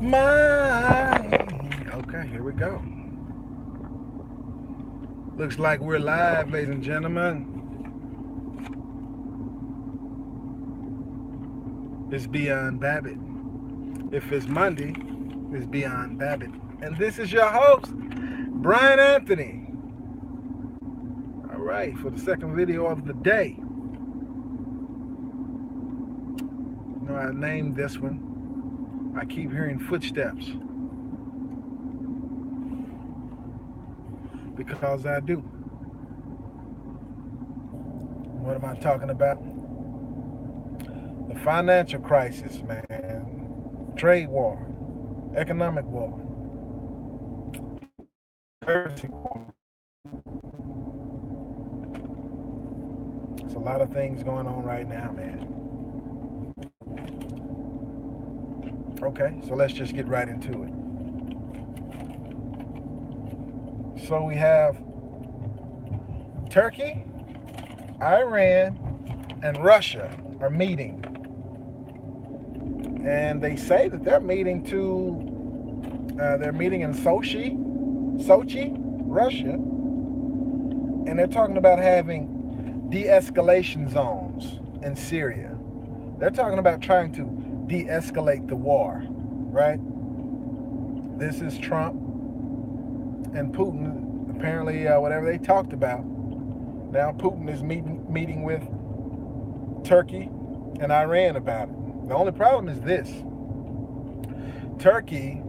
mine. Okay, here we go. Looks like we're live, ladies and gentlemen. It's Beyond Babbitt. If it's Monday, it's Beyond Babbitt. And this is your host, Brian Anthony. All right, for the second video of the day. I named this one, I keep hearing footsteps. Because I do. What am I talking about? The financial crisis, man. Trade war. Economic war. Currency war. There's a lot of things going on right now, man. Okay, so let's just get right into it. So we have Turkey, Iran, and Russia are meeting. And they say that they're meeting in Sochi, Russia. And they're talking about having de-escalation zones in Syria. They're talking about trying to de-escalate the war, right? This is Trump and Putin, apparently, whatever they talked about. Now Putin is meeting with Turkey and Iran about it. The only problem is this. Turkey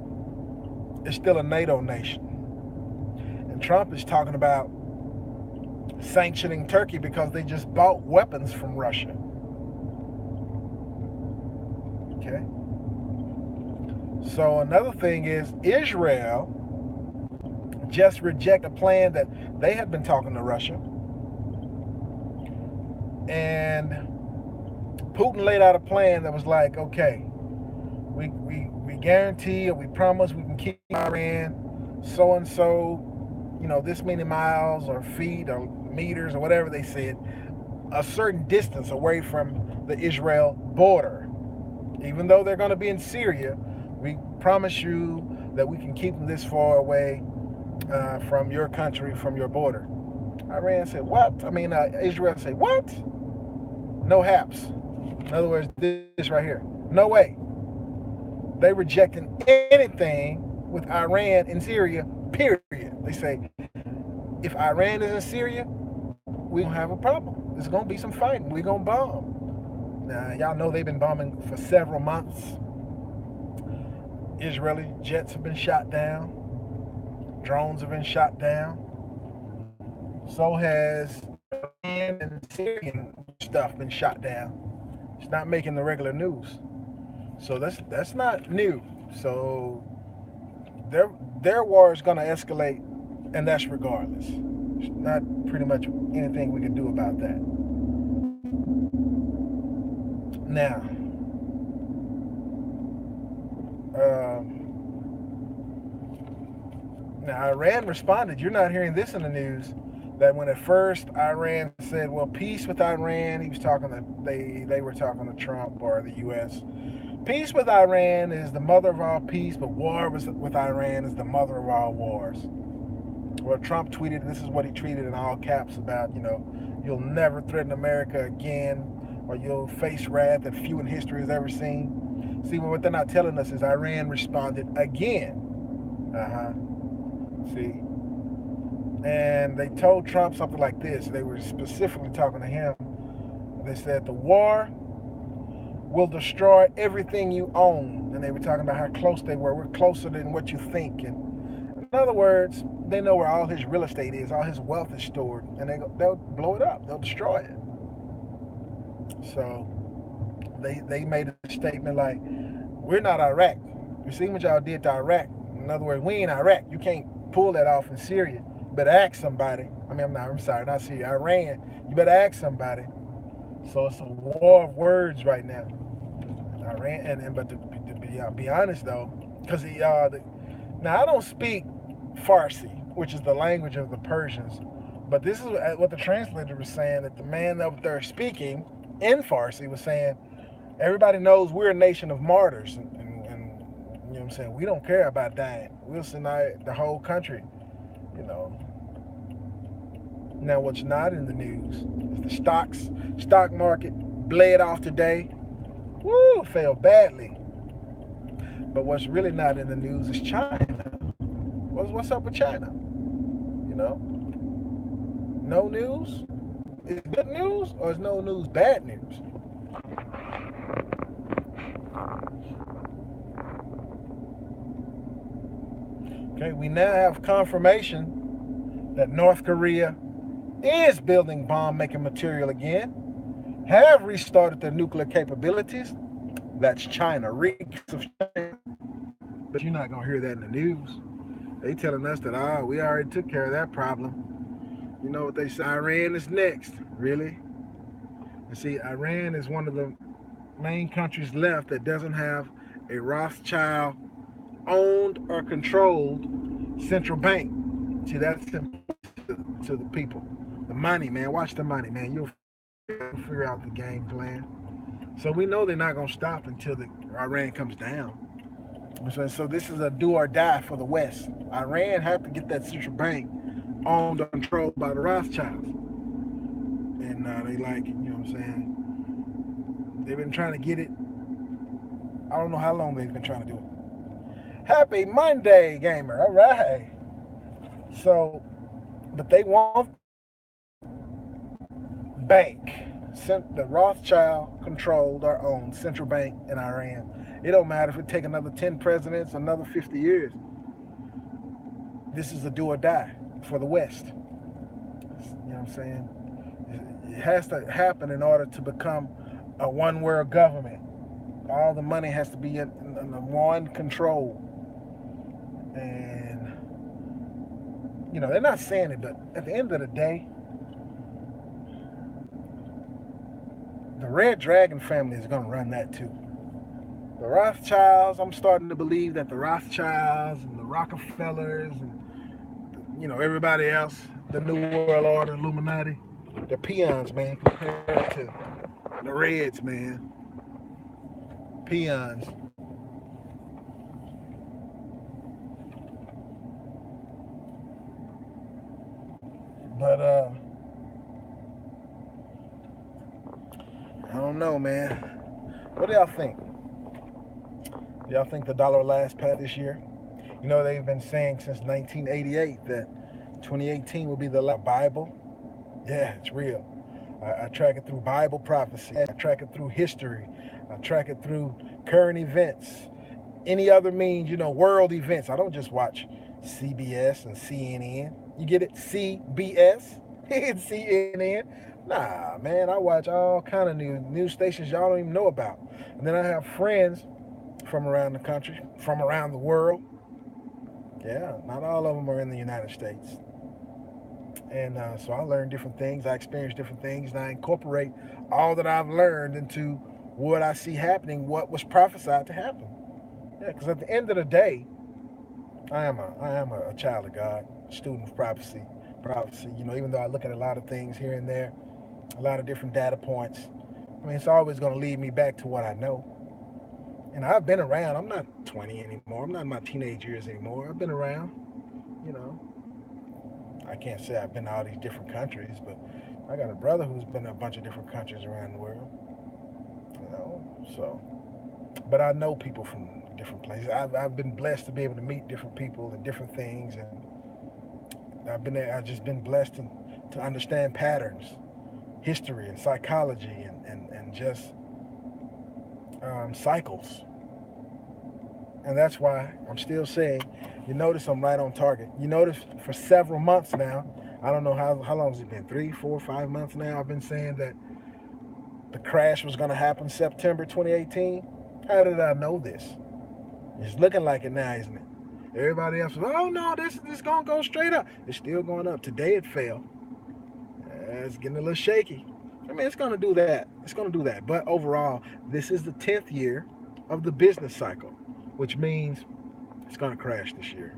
is still a NATO nation. And Trump is talking about sanctioning Turkey because they just bought weapons from Russia. Okay? So another thing is Israel just reject a plan that they had been talking to Russia. And Putin laid out a plan that was like, okay, we guarantee or we promise we can keep Iran so-and-so, this many miles or feet or meters or whatever they said, a certain distance away from the Israel border. Even though they're going to be in Syria, we promise you that we can keep them this far away from your country, from your border. Iran said, what? Israel said, what? No haps. In other words, this right here. No way. They rejecting anything with Iran in Syria, period. They say, if Iran is in Syria, we don't have a problem. There's going to be some fighting. We're going to bomb. Now, y'all know they've been bombing for several months. Israeli jets have been shot down. Drones have been shot down. So has Iran and Syrian stuff been shot down. It's not making the regular news. So that's not new. So their war is going to escalate, and that's regardless. There's not pretty much anything we can do about that. Now, Iran responded. You're not hearing this in the news. That when at first Iran said, "Well, peace with Iran," he was talking to they were talking to Trump or the U.S. Peace with Iran is the mother of all peace, but war with Iran is the mother of all wars. Well, Trump tweeted, this is what he tweeted in all caps about, you'll never threaten America again, or you'll face wrath that few in history has ever seen. See, what they're not telling us is Iran responded again. See? And they told Trump something like this. They were specifically talking to him. They said, the war will destroy everything you own. And they were talking about how close they were. We're closer than what you think. And in other words, they know where all his real estate is, all his wealth is stored. And they'll blow it up. They'll destroy it. So they made a statement like, we're not Iraq. You see what y'all did to Iraq. In other words, we ain't Iraq. You can't pull that off in Syria. You better ask somebody. I'm sorry, not Syria, Iran. You better ask somebody. So it's a war of words right now. Iran, but to be honest though, because now I don't speak Farsi, which is the language of the Persians, but this is what the translator was saying, that the man up there speaking in Farsi was saying, everybody knows we're a nation of martyrs, and You know what I'm saying? We don't care about dying. We'll send out the whole country, you know. Now, what's not in the news is the stock market bled off today. Woo, fell badly. But what's really not in the news is China. What's up with China? You know, no news. Is good news or is no news bad news? Okay, we now have confirmation that North Korea is building bomb-making material again, have restarted their nuclear capabilities. That's China, reeks of China. But you're not going to hear that in the news. They telling us that, we already took care of that problem. You know what they say? Iran is next. Really? And see, Iran is one of the main countries left that doesn't have a Rothschild owned or controlled central bank. See, that's important to the people. The money, man. Watch the money, man. You'll figure out the game plan. So we know they're not going to stop until the Iran comes down. So this is a do or die for the West. Iran have to get that central bank owned or controlled by the Rothschilds. And they like it, you know what I'm saying? They've been trying to get it. I don't know how long they've been trying to do it. Happy Monday, gamer. All right. So, but they want bank, the Rothschild controlled or owned central bank in Iran. It don't matter if it take another 10 presidents, another 50 years. This is a do or die for the West. You know what I'm saying? It has to happen in order to become a one world government. All the money has to be in one control. And, you know, they're not saying it, but at the end of the day, the Red Dragon family is going to run that too. The Rothschilds, I'm starting to believe that the Rothschilds and the Rockefellers and, you know, everybody else, the New World Order, Illuminati, they're peons, man, compared to the Reds, man. Peons. But, I don't know, man. What do y'all think? Do y'all think the dollar will last past this year? You know, they've been saying since 1988 that 2018 will be the last Bible. Yeah, it's real. I track it through Bible prophecy. I track it through history. I track it through current events. Any other means, you know, world events. I don't just watch CBS and CNN. You get it? CBS and CNN. Nah, man, I watch all kind of news stations y'all don't even know about. And then I have friends from around the country, from around the world. Yeah, not all of them are in the United States. And so I learn different things. I experience different things, and I incorporate all that I've learned into what I see happening, what was prophesied to happen. Yeah, because at the end of the day, I am a child of God, student of prophecy. You know, even though I look at a lot of things here and there, a lot of different data points, I mean, it's always going to lead me back to what I know. And I've been around. I'm not 20 anymore. I'm not in my teenage years anymore. I've been around, you know. I can't say I've been to all these different countries, but I got a brother who's been to a bunch of different countries around the world, you know. So, but I know people from different places. I've been blessed to be able to meet different people and different things, and I've just been blessed to understand patterns, history and psychology and just cycles. And that's why I'm still saying, you notice I'm right on target. You notice for several months now, I don't know how long has it been, 3, 4, 5 months now, I've been saying that the crash was going to happen September 2018. How did I know this? It's looking like it now, isn't it? Everybody else was, oh no, this is going to go straight up. It's still going up. Today it fell. It's getting a little shaky. I mean, it's going to do that. It's going to do that. But overall, this is the 10th year of the business cycle, which means it's going to crash this year.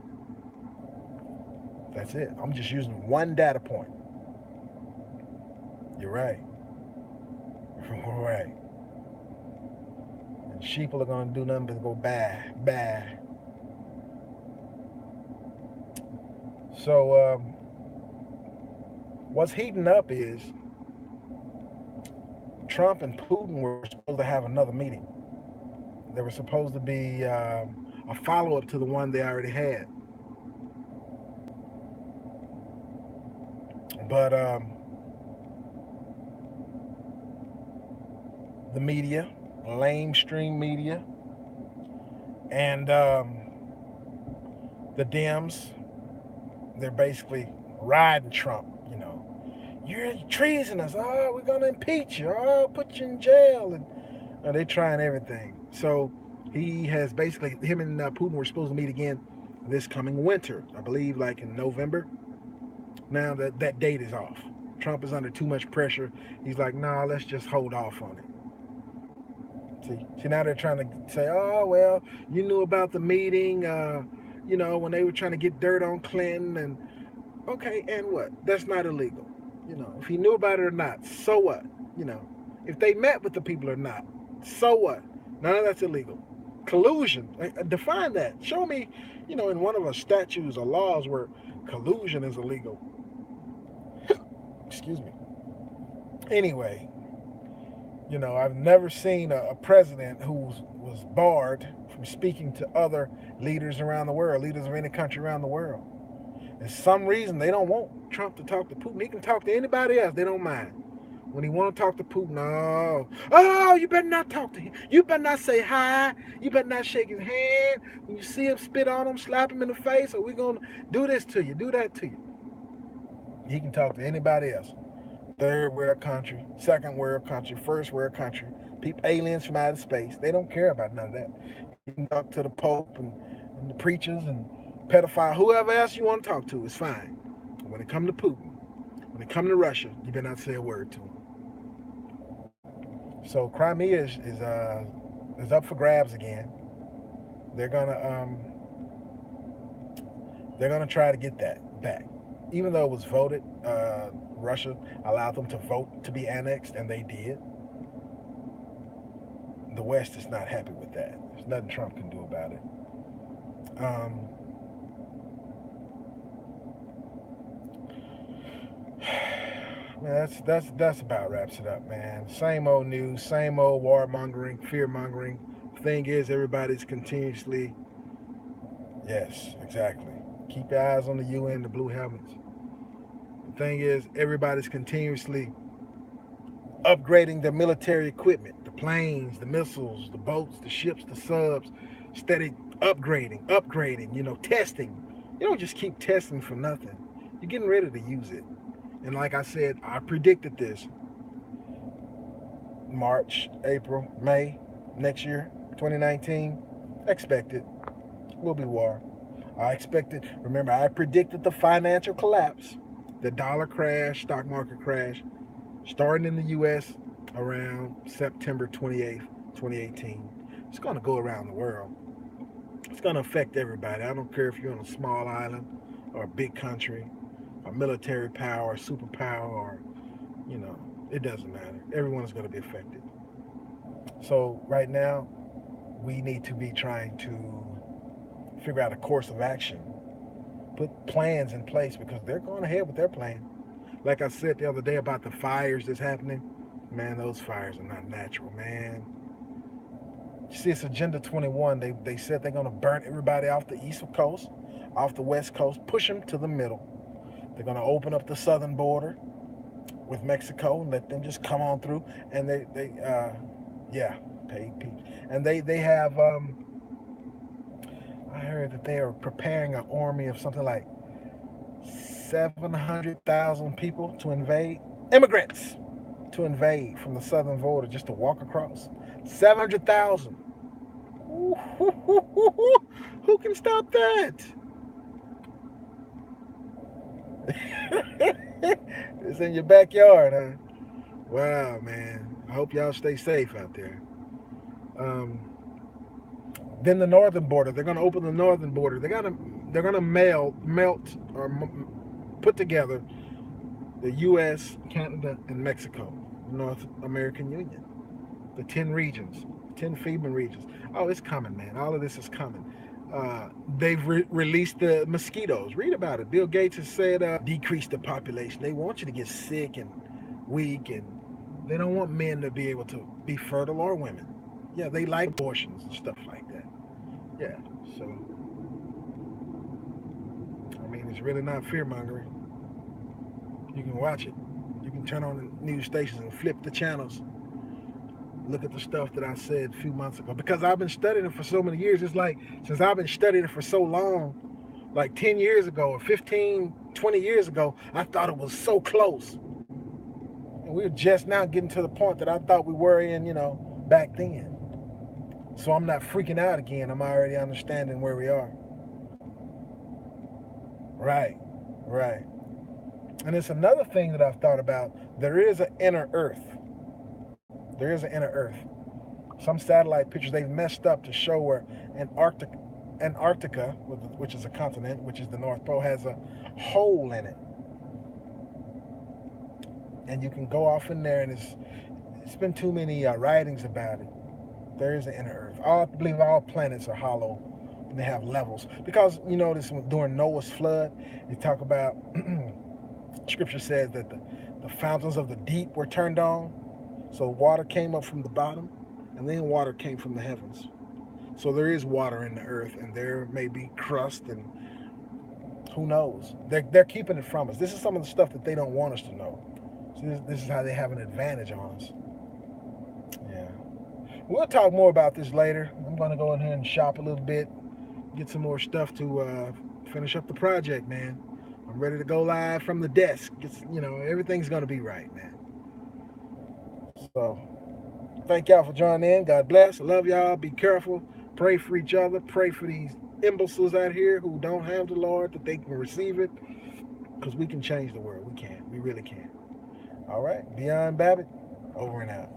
That's it. I'm just using one data point. You're right. Right. Sheeple are going to do nothing but go bad, bad. So what's heating up is Trump and Putin were supposed to have another meeting. There was supposed to be a follow-up to the one they already had. But the media, lamestream media, and the Dems, they're basically riding Trump. You know, you're treasonous. Oh, we're gonna impeach you. Oh, put you in jail, and they're trying everything. So he has basically, him and Putin were supposed to meet again this coming winter, I believe, like in November. Now that date is off. Trump is under too much pressure. He's like, nah, let's just hold off on it. See, now they're trying to say, oh, well, you knew about the meeting, when they were trying to get dirt on Clinton. And okay, and what? That's not illegal. If he knew about it or not, so what? If they met with the people or not, so what? None of that's illegal. Collusion, define that. Show me, in one of our statutes or laws where collusion is illegal. Excuse me. Anyway, I've never seen a president who was barred from speaking to other leaders around the world, leaders of any country around the world. And some reason they don't want Trump to talk to Putin. He can talk to anybody else. They don't mind. When he want to talk to Putin, oh, you better not talk to him. You better not say hi. You better not shake his hand. When you see him, spit on him, slap him in the face, or we're going to do this to you, do that to you. He can talk to anybody else. Third world country, second world country, first world country, people, aliens from outer space. They don't care about none of that. You can talk to the Pope and the preachers and pedophile, whoever else you want to talk to, it's fine. When it comes to Putin, when it comes to Russia, you better not say a word to him. So Crimea is up for grabs again. They're gonna try to get that back, even though it was voted. Russia allowed them to vote to be annexed, and they did. The West is not happy with that. There's nothing Trump can do about it. Man, that's about wraps it up, man. Same old news, same old warmongering, fear-mongering. Thing is, everybody's continuously, yes, exactly. Keep your eyes on the UN, the blue helmets. The thing is, everybody's continuously upgrading their military equipment, the planes, the missiles, the boats, the ships, the subs, steady upgrading, testing. You don't just keep testing for nothing. You're getting ready to use it. And like I said, I predicted this. March, April, May, next year, 2019, expected will be war. I expected, remember, I predicted the financial collapse, the dollar crash, stock market crash, starting in the U.S. around September 28th, 2018. It's going to go around the world. It's going to affect everybody. I don't care if you're on a small island or a big country, a military power, superpower, or, it doesn't matter. Everyone's going to be affected. So right now, we need to be trying to figure out a course of action, put plans in place, because they're going ahead with their plan. Like I said the other day about the fires that's happening, man, those fires are not natural, man. You see, it's Agenda 21. They said they're going to burn everybody off the East Coast, off the West Coast, push them to the middle. They're going to open up the southern border with Mexico and let them just come on through. And they paid people. And they have, I heard that they are preparing an army of something like 700,000 people to invade, immigrants to invade from the southern border, just to walk across. 700,000. Who can stop that? It's in your backyard, huh? Wow, man. I hope y'all stay safe out there. Then the northern border. They're going to open the northern border. They're going to melt or put together the U.S., Canada, and Mexico, North American Union. The 10 regions, 10 FEMA regions. Oh, it's coming, man. All of this is coming. They've released the mosquitoes. Read about it. Bill Gates has said decrease the population. They want you to get sick and weak, and they don't want men to be able to be fertile or women. Yeah, they like abortions and stuff like that. Yeah, so I mean, it's really not fear mongering. You can watch it. You can turn on the news stations and flip the channels. Look at the stuff that I said a few months ago. Because I've been studying it for so many years. It's like, since I've been studying it for so long, like 10 years ago or 15, 20 years ago, I thought it was so close. And we were just now getting to the point that I thought we were in, back then. So I'm not freaking out again. I'm already understanding where we are. Right, right. And it's another thing that I've thought about. There is an inner earth. There is an inner earth. Some satellite pictures they've messed up to show where Antarctica, which is a continent, which is the North Pole, has a hole in it. And you can go off in there, and it's been too many writings about it. There is an inner earth. I believe all planets are hollow, and they have levels. Because you notice during Noah's flood, they talk about Scripture says that the fountains of the deep were turned on. So water came up from the bottom, and then water came from the heavens. So there is water in the earth, and there may be crust, and who knows? They're keeping it from us. This is some of the stuff that they don't want us to know. So this is how they have an advantage on us. Yeah. We'll talk more about this later. I'm going to go in here and shop a little bit, get some more stuff to finish up the project, man. I'm ready to go live from the desk. Everything's going to be right, man. So, thank y'all for joining in. God bless. I love y'all. Be careful. Pray for each other. Pray for these imbeciles out here who don't have the Lord, that they can receive it. Because we can change the world. We can. We really can. All right. Beyond Babbitt, over and out.